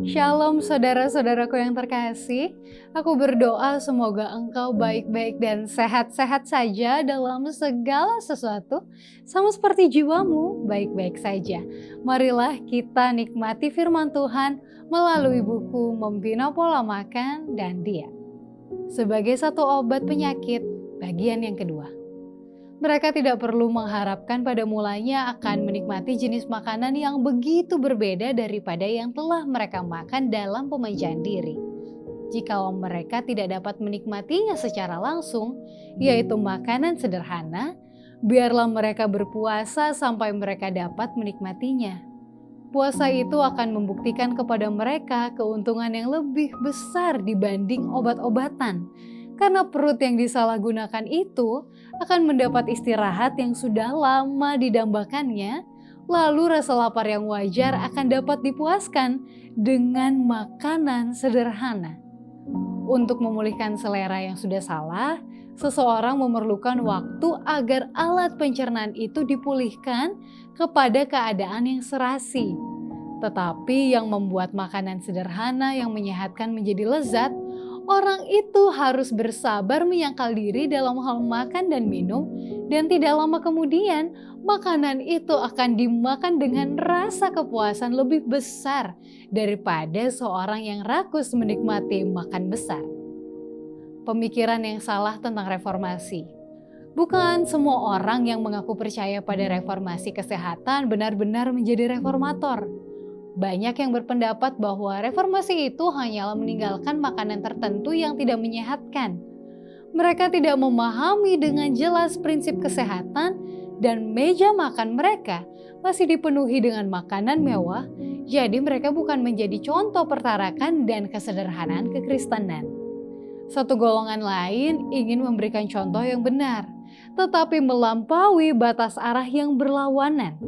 Shalom saudara-saudaraku yang terkasih, aku berdoa semoga engkau baik-baik dan sehat-sehat saja dalam segala sesuatu, sama seperti jiwamu baik-baik saja. Marilah kita nikmati firman Tuhan melalui buku Membina Pola Makan dan Diet. Sebagai satu obat penyakit, bagian yang kedua. Mereka tidak perlu mengharapkan pada mulanya akan menikmati jenis makanan yang begitu berbeda daripada yang telah mereka makan dalam pemanjaan diri. Jikalau mereka tidak dapat menikmatinya secara langsung, yaitu makanan sederhana, biarlah mereka berpuasa sampai mereka dapat menikmatinya. Puasa itu akan membuktikan kepada mereka keuntungan yang lebih besar dibanding obat-obatan. Karena perut yang disalahgunakan itu akan mendapat istirahat yang sudah lama didambakannya, lalu rasa lapar yang wajar akan dapat dipuaskan dengan makanan sederhana. Untuk memulihkan selera yang sudah salah, seseorang memerlukan waktu agar alat pencernaan itu dipulihkan kepada keadaan yang serasi. Tetapi yang membuat makanan sederhana yang menyehatkan menjadi lezat, orang itu harus bersabar menyangkal diri dalam hal makan dan minum, dan tidak lama kemudian makanan itu akan dimakan dengan rasa kepuasan lebih besar daripada seorang yang rakus menikmati makan besar. Pemikiran yang salah tentang reformasi. Bukan semua orang yang mengaku percaya pada reformasi kesehatan benar-benar menjadi reformator. Banyak yang berpendapat bahwa reformasi itu hanyalah meninggalkan makanan tertentu yang tidak menyehatkan. Mereka tidak memahami dengan jelas prinsip kesehatan dan meja makan mereka masih dipenuhi dengan makanan mewah, jadi mereka bukan menjadi contoh pertarakan dan kesederhanaan kekristenan. Satu golongan lain ingin memberikan contoh yang benar, tetapi melampaui batas arah yang berlawanan.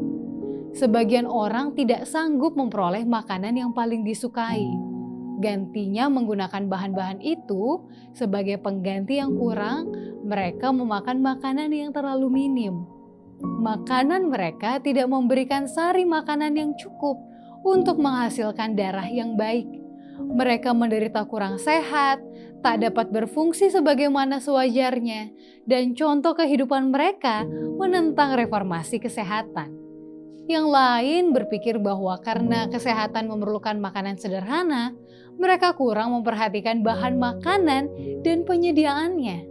Sebagian orang tidak sanggup memperoleh makanan yang paling disukai. Gantinya menggunakan bahan-bahan itu sebagai pengganti yang kurang, mereka memakan makanan yang terlalu minim. Makanan mereka tidak memberikan sari makanan yang cukup untuk menghasilkan darah yang baik. Mereka menderita kurang sehat, tak dapat berfungsi sebagaimana sewajarnya, dan contoh kehidupan mereka menentang reformasi kesehatan. Yang lain berpikir bahwa karena kesehatan memerlukan makanan sederhana, mereka kurang memperhatikan bahan makanan dan penyediaannya.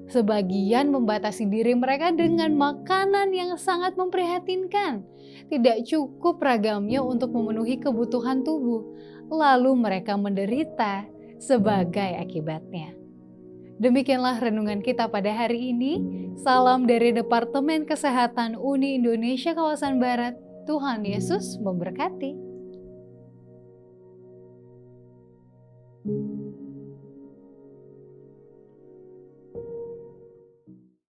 Sebagian membatasi diri mereka dengan makanan yang sangat memprihatinkan. Tidak cukup ragamnya untuk memenuhi kebutuhan tubuh, lalu mereka menderita sebagai akibatnya. Demikianlah renungan kita pada hari ini. Salam dari Departemen Kesehatan Uni Indonesia Kawasan Barat. Tuhan Yesus memberkati.